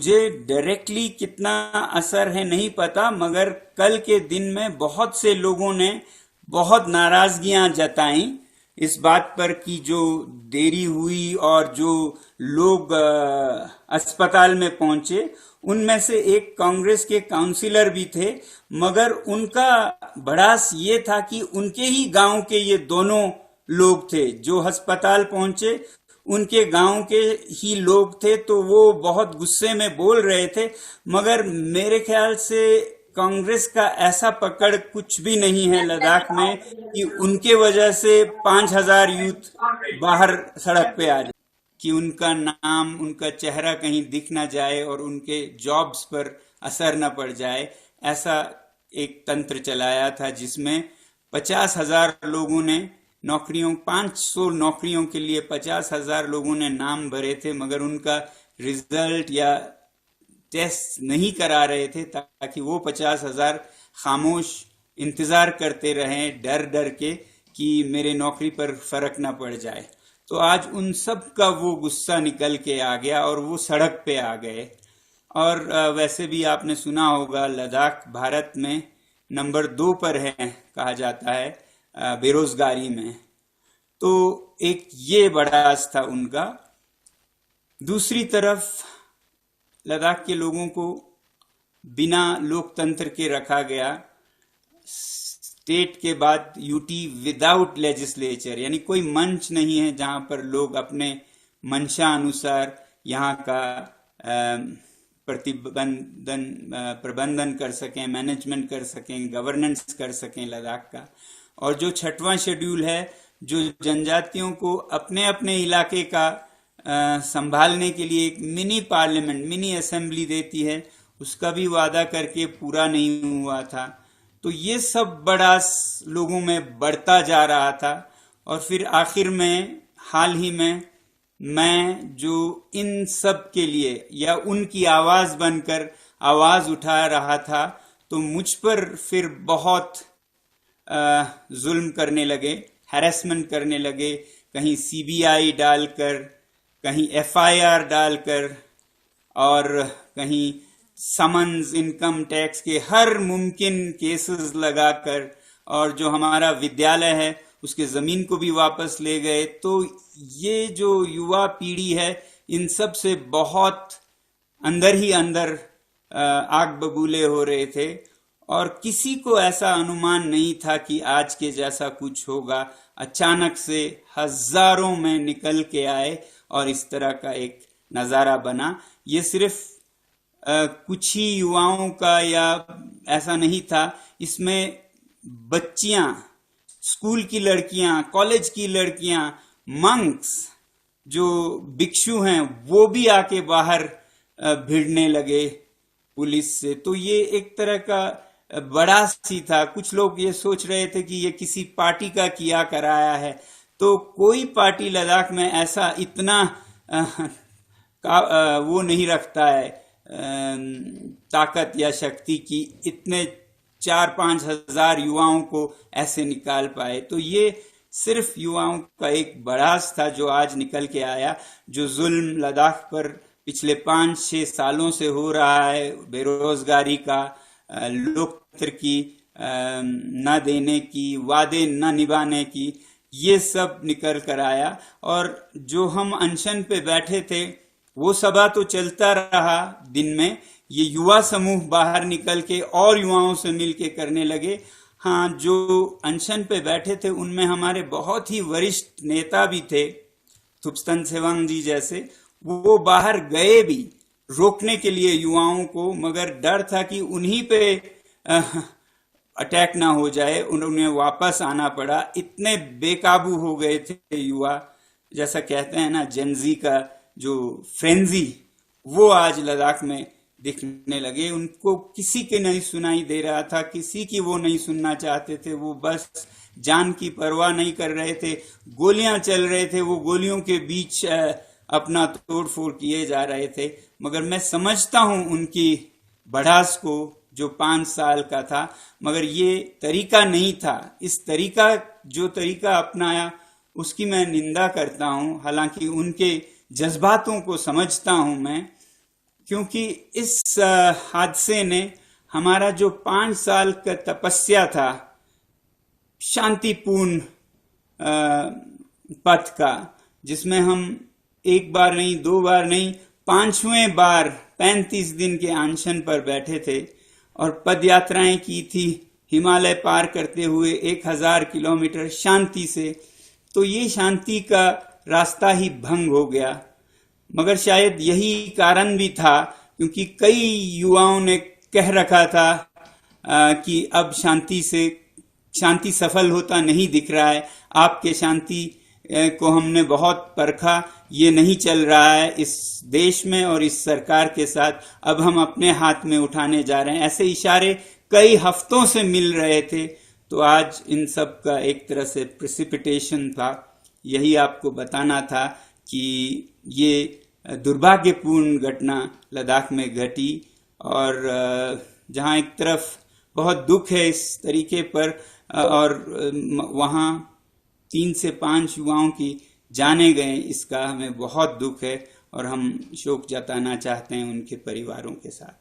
मुझे डायरेक्टली कितना असर है नहीं पता, मगर कल के दिन में बहुत से लोगों ने बहुत नाराजगियां जताई इस बात पर कि जो देरी हुई और जो लोग अस्पताल में पहुंचे उनमें से एक कांग्रेस के काउंसिलर भी थे। मगर उनका भड़ास ये था कि उनके ही गांव के ये दोनों लोग थे जो अस्पताल पहुंचे, उनके गांव के ही लोग थे, तो वो बहुत गुस्से में बोल रहे थे। मगर मेरे ख्याल से कांग्रेस का ऐसा पकड़ कुछ भी नहीं है लद्दाख में कि उनके वजह से 5,000 यूथ बाहर सड़क पे आ जाए, कि उनका नाम उनका चेहरा कहीं दिख ना जाए और उनके जॉब्स पर असर न पड़ जाए। ऐसा एक तंत्र चलाया था जिसमें 50,000 लोगों ने नौकरियों 500 नौकरियों के लिए 50,000 लोगों ने नाम भरे थे, मगर उनका रिजल्ट या टेस्ट नहीं करा रहे थे ताकि वो 50,000 खामोश इंतजार करते रहें डर डर के कि मेरे नौकरी पर फर्क ना पड़ जाए। तो आज उन सब का वो गुस्सा निकल के आ गया और वो सड़क पे आ गए। और वैसे भी आपने सुना होगा लद्दाख भारत में नंबर 2 पर है कहा जाता है बेरोजगारी में। तो एक ये बड़ास था उनका। दूसरी तरफ लद्दाख के लोगों को बिना लोकतंत्र के रखा गया। स्टेट के बाद यूटी विदाउट लेजिस्लेचर, यानी कोई मंच नहीं है जहां पर लोग अपने मंशा अनुसार यहाँ का प्रबंधन कर सकें, मैनेजमेंट कर सकें, गवर्नेंस कर सकें लद्दाख का। और जो 6वां शेड्यूल है जो जनजातियों को अपने अपने इलाके का संभालने के लिए एक मिनी पार्लियामेंट, मिनी असेंबली देती है, उसका भी वादा करके पूरा नहीं हुआ था। तो ये सब बड़ास लोगों में बढ़ता जा रहा था। और फिर आखिर में हाल ही में मैं जो इन सब के लिए या उनकी आवाज बनकर आवाज उठा रहा था, तो मुझ पर फिर बहुत जुल्म करने लगे, हैरेसमेंट करने लगे, कहीं सीबीआई डालकर, कहीं एफआईआर डालकर और कहीं समन्स, इनकम टैक्स के हर मुमकिन केसेस लगाकर, और जो हमारा विद्यालय है उसके जमीन को भी वापस ले गए। तो ये जो युवा पीढ़ी है इन सब से बहुत अंदर ही अंदर आग बबूले हो रहे थे। और किसी को ऐसा अनुमान नहीं था कि आज के जैसा कुछ होगा। अचानक से हजारों में निकल के आए और इस तरह का एक नजारा बना। ये सिर्फ कुछ ही युवाओं का या ऐसा नहीं था, इसमें बच्चियां, स्कूल की लड़कियां, कॉलेज की लड़कियां, मंक्स जो भिक्षु हैं वो भी आके बाहर भिड़ने लगे पुलिस से। तो ये एक तरह का बड़ा सी था। कुछ लोग ये सोच रहे थे कि ये किसी पार्टी का किया कराया है। तो कोई पार्टी लद्दाख में ऐसा इतना वो नहीं रखता है ताकत या शक्ति की इतने 4-5 हजार युवाओं को ऐसे निकाल पाए। तो ये सिर्फ युवाओं का एक बड़ास था जो आज निकल के आया। जो जुल्म लद्दाख पर पिछले 5-6 सालों से हो रहा है, बेरोजगारी का, लोकतंत्र की न देने की, वादे न निभाने की, ये सब निकल कर आया। और जो हम अनशन पे बैठे थे वो सभा तो चलता रहा दिन में, ये युवा समूह बाहर निकल के और युवाओं से मिलके करने लगे। हाँ, जो अनशन पे बैठे थे उनमें हमारे बहुत ही वरिष्ठ नेता भी थे, थुप्स्टन सेवांग जी जैसे, वो बाहर गए भी रोकने के लिए युवाओं को, मगर डर था कि उन्हीं पे अटैक ना हो जाए, उन्हें वापस आना पड़ा। इतने बेकाबू हो गए थे युवा, जैसा कहते हैं ना जेनजी का जो फ्रेंजी, वो आज लद्दाख में दिखने लगे। उनको किसी के नहीं सुनाई दे रहा था, किसी की वो नहीं सुनना चाहते थे। वो बस जान की परवाह नहीं कर रहे थे। गोलियां चल रहे थे, वो गोलियों के बीच अपना तोड़फोड़ किए जा रहे थे। मगर मैं समझता हूं उनकी बढ़ास को जो 5 साल का था, मगर ये तरीका नहीं था। इस जो तरीका अपनाया उसकी मैं निंदा करता हूं। हालांकि उनके जज्बातों को समझता हूं मैं, क्योंकि इस हादसे ने हमारा जो 5 साल का तपस्या था शांतिपूर्ण पथ का, जिसमें हम एक बार नहीं, 2 बार नहीं, 5वें बार 35 दिन के अनशन पर बैठे थे और पद यात्राएं की थी हिमालय पार करते हुए 1000 किलोमीटर शांति से, तो ये शांति का रास्ता ही भंग हो गया। मगर शायद यही कारण भी था, क्योंकि कई युवाओं ने कह रखा था कि अब शांति सफल होता नहीं दिख रहा है, आपके शांति को हमने बहुत परखा, ये नहीं चल रहा है इस देश में और इस सरकार के साथ, अब हम अपने हाथ में उठाने जा रहे हैं। ऐसे इशारे कई हफ्तों से मिल रहे थे। तो आज इन सब का एक तरह से प्रेसिपिटेशन था। यही आपको बताना था कि ये दुर्भाग्यपूर्ण घटना लद्दाख में घटी, और जहां एक तरफ बहुत दुख है इस तरीके पर, और वहां 3 से 5 युवाओं की जाने गए, इसका हमें बहुत दुख है और हम शोक जताना चाहते हैं उनके परिवारों के साथ।